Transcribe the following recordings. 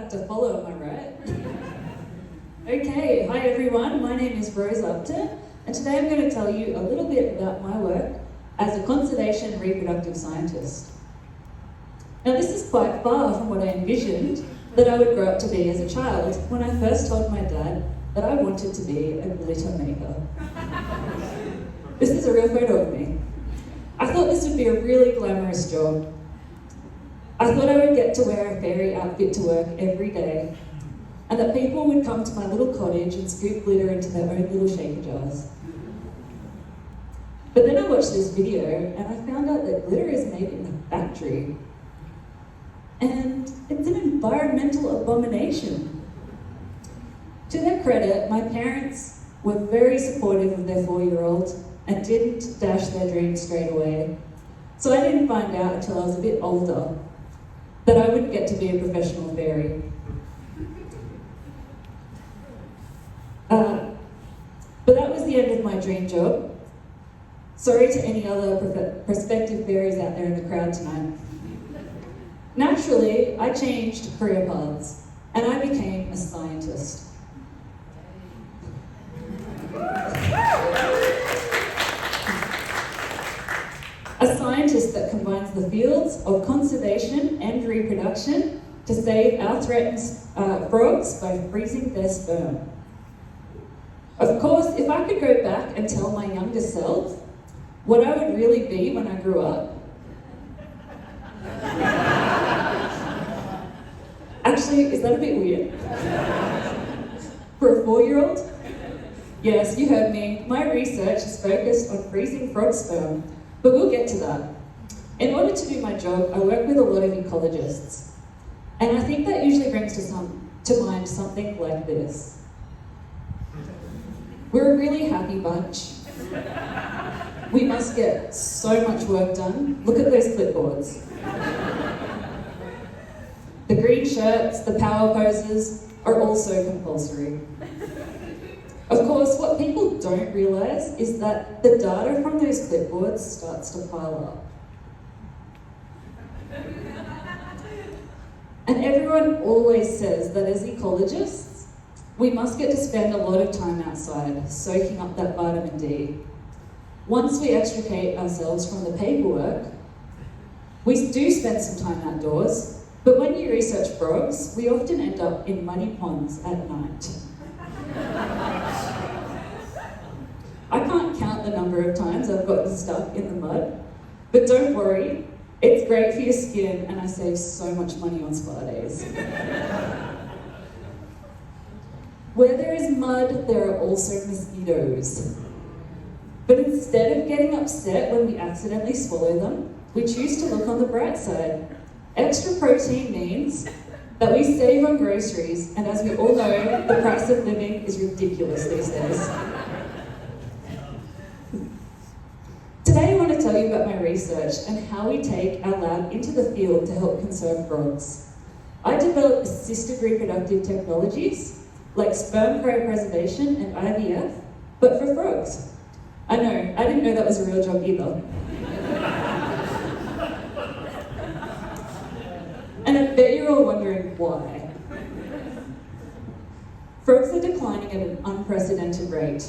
act to follow, am I right? Okay, hi everyone, my name is Rose Upton, and today I'm going to tell you a little bit about my work as a conservation reproductive scientist. Now this is quite far from what I envisioned that I would grow up to be as a child when I first told my dad that I wanted to be a glitter maker. This is a real photo of me. I thought this would be a really glamorous job. I thought I would get to wear a fairy outfit to work every day, and that people would come to my little cottage and scoop glitter into their own little shaker jars. But then I watched this video and I found out that glitter is made in a factory. And it's an environmental abomination. To their credit, my parents were very supportive of their 4-year-old and didn't dash their dreams straight away. So I didn't find out until I was a bit older that I wouldn't get to be a professional fairy. But that was the end of my dream job. Sorry to any other prospective fairies out there in the crowd tonight. Naturally, I changed career paths and I became a scientist. A scientist that combines the fields of conservation and reproduction to save our threatened frogs by freezing their sperm. Of course, if I could go back and tell my younger self what I would really be when I grew up, actually, is that a bit weird? For a 4-year-old? Yes, you heard me. My research is focused on freezing frog sperm, but we'll get to that. In order to do my job, I work with a lot of ecologists, and I think that usually brings to mind something like this. We're a really happy bunch. We must get so much work done. Look at those clipboards. The green shirts, the power poses are also compulsory. Of course, what people don't realise is that the data from those clipboards starts to pile up. And everyone always says that as ecologists, we must get to spend a lot of time outside, soaking up that vitamin D. Once we extricate ourselves from the paperwork, we do spend some time outdoors, but when you research frogs, we often end up in muddy ponds at night. I can't count the number of times I've gotten stuck in the mud, but don't worry, it's great for your skin and I save so much money on spa days. Where there is mud, there are also mosquitoes. But instead of getting upset when we accidentally swallow them, we choose to look on the bright side. Extra protein means that we save on groceries, and as we all know, the price of living is ridiculous these days. Today I want to tell you about my research and how we take our lab into the field to help conserve frogs. I developed assisted reproductive technologies like sperm cryopreservation and IVF, but for frogs. I know, I didn't know that was a real job either. And I bet you're all wondering why. Frogs are declining at an unprecedented rate,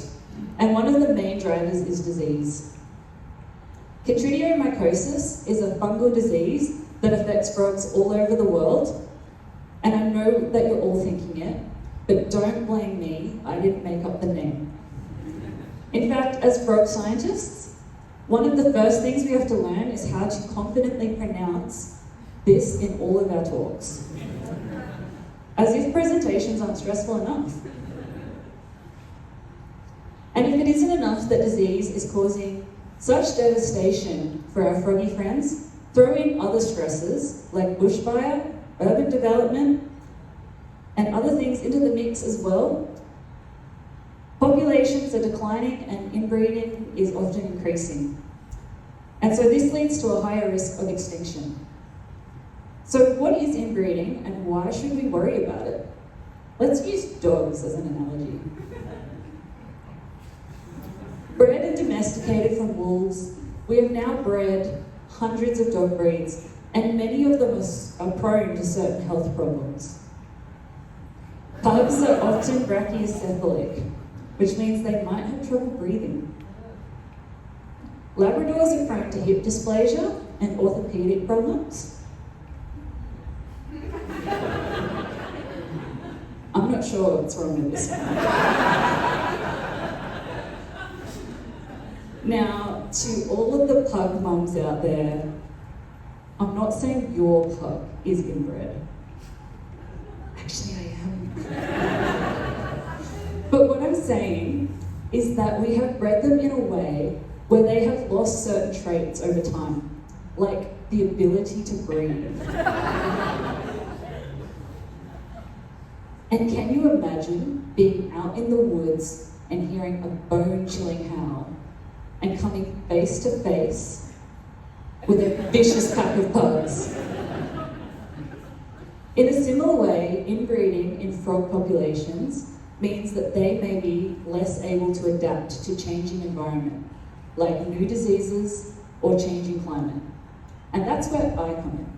and one of the main drivers is disease. Chytridiomycosis is a fungal disease that affects frogs all over the world, and I know that you're all thinking it, but don't blame me, I didn't make up the name. In fact, as frog scientists, one of the first things we have to learn is how to confidently pronounce this in all of our talks. As if presentations aren't stressful enough. And if it isn't enough that disease is causing such devastation for our froggy friends, throw in other stresses like bushfire, urban development, and other things into the mix as well. Populations are declining and inbreeding is often increasing. And so this leads to a higher risk of extinction. So what is inbreeding and why should we worry about it? Let's use dogs as an analogy. Bred and domesticated from wolves, we have now bred hundreds of dog breeds, and many of them are prone to certain health problems. Pugs are often brachycephalic, which means they might have trouble breathing. Labradors are prone to hip dysplasia and orthopedic problems. I'm not sure what's wrong with this one. Now, to all of the pug mums out there, I'm not saying your pug is inbred. Actually, I am. But what I'm saying is that we have bred them in a way where they have lost certain traits over time, like the ability to breathe. And can you imagine being out in the woods and hearing a bone-chilling howl and coming face to face with a vicious pack of pugs? In a similar way, inbreeding in frog populations means that they may be less able to adapt to changing environment, like new diseases or changing climate. And that's where I come in.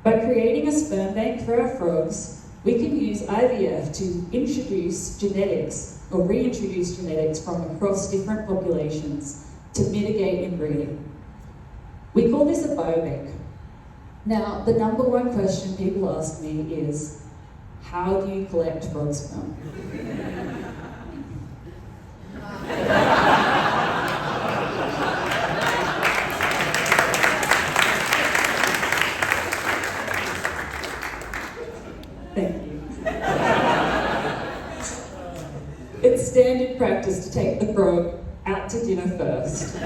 By creating a sperm bank for our frogs, we can use IVF to introduce genetics or reintroduce genetics from across different populations to mitigate inbreeding. We call this a biobank. Now, the number one question people ask me is, how do you collect frog sperm? Thank you. It's standard practice to take the frog out to dinner first.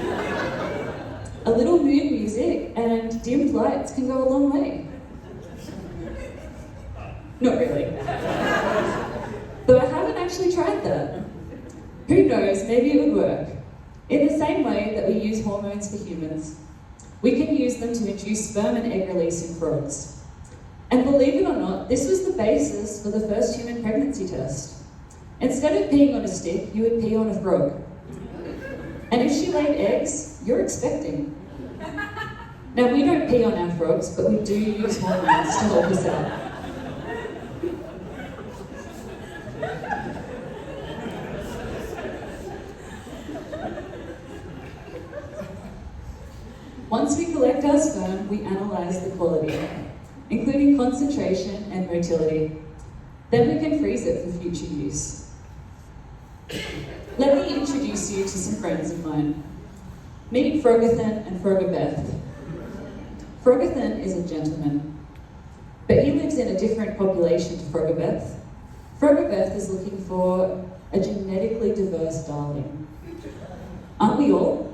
A little mood music and dimmed lights can go a long way. Not really. Though I haven't actually tried that. Who knows, maybe it would work. In the same way that we use hormones for humans, we can use them to induce sperm and egg release in frogs. And believe it or not, this was the basis for the first human pregnancy test. Instead of peeing on a stick, you would pee on a frog. And if she laid eggs, you're expecting. Now, we don't pee on our frogs, but we do use hormones to help us out. Once we collect our sperm, we analyze the quality, including concentration and motility. Then we can freeze it for future use. Let me introduce you to some friends of mine. Meet Frogathan and Frogabeth. Frogathan is a gentleman, but he lives in a different population to Frogabeth. Frogabeth is looking for a genetically diverse darling. Aren't we all?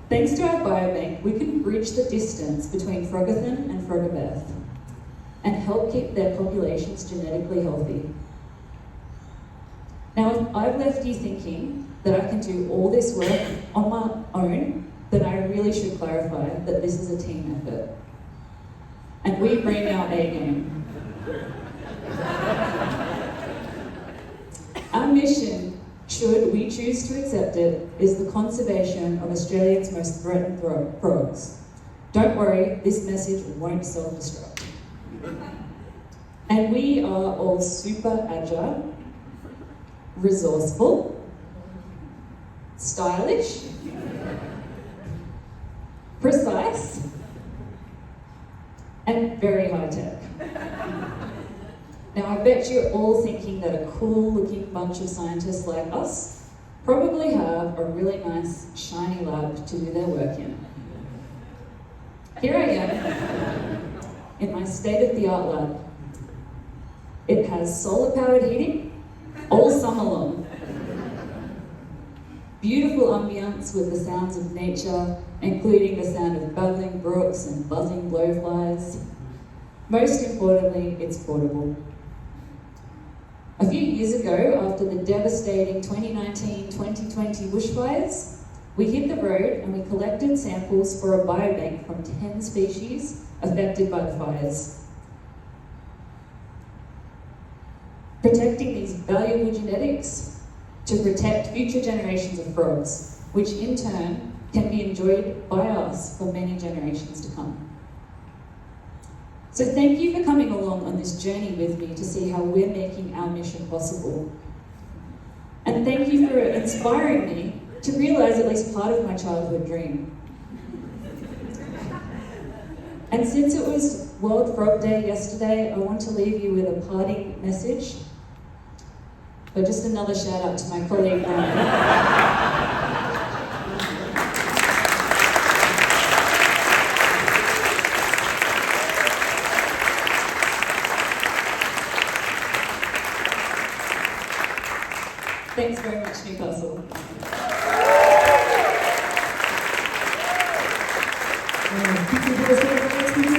Thanks to our biobank, we can bridge the distance between Frogathan and Frogabeth and help keep their populations genetically healthy. Now, if I've left you thinking that I can do all this work on my own, then I really should clarify that this is a team effort. And we bring our A game. Our mission, should we choose to accept it, is the conservation of Australia's most threatened frogs. Don't worry, this message won't self-destruct. And we are all super agile, resourceful, stylish, precise, and very high-tech. Now, I bet you're all thinking that a cool-looking bunch of scientists like us probably have a really nice, shiny lab to do their work in. Here I am, in my state-of-the-art lab. It has solar-powered heating all summer long. Beautiful ambience with the sounds of nature, including the sound of babbling brooks and buzzing blowflies. Most importantly, it's portable. A few years ago, after the devastating 2019-2020 bushfires, we hit the road and we collected samples for a biobank from 10 species affected by the fires. Protecting these valuable genetics to protect future generations of frogs, which in turn can be enjoyed by us for many generations to come. So thank you for coming along on this journey with me to see how we're making our mission possible. And thank you for inspiring me to realise at least part of my childhood dream. And since it was World Frog Day yesterday, I want to leave you with a parting message. But just another shout out to my colleague Ryan. Thanks very much, Newcastle. Thank you for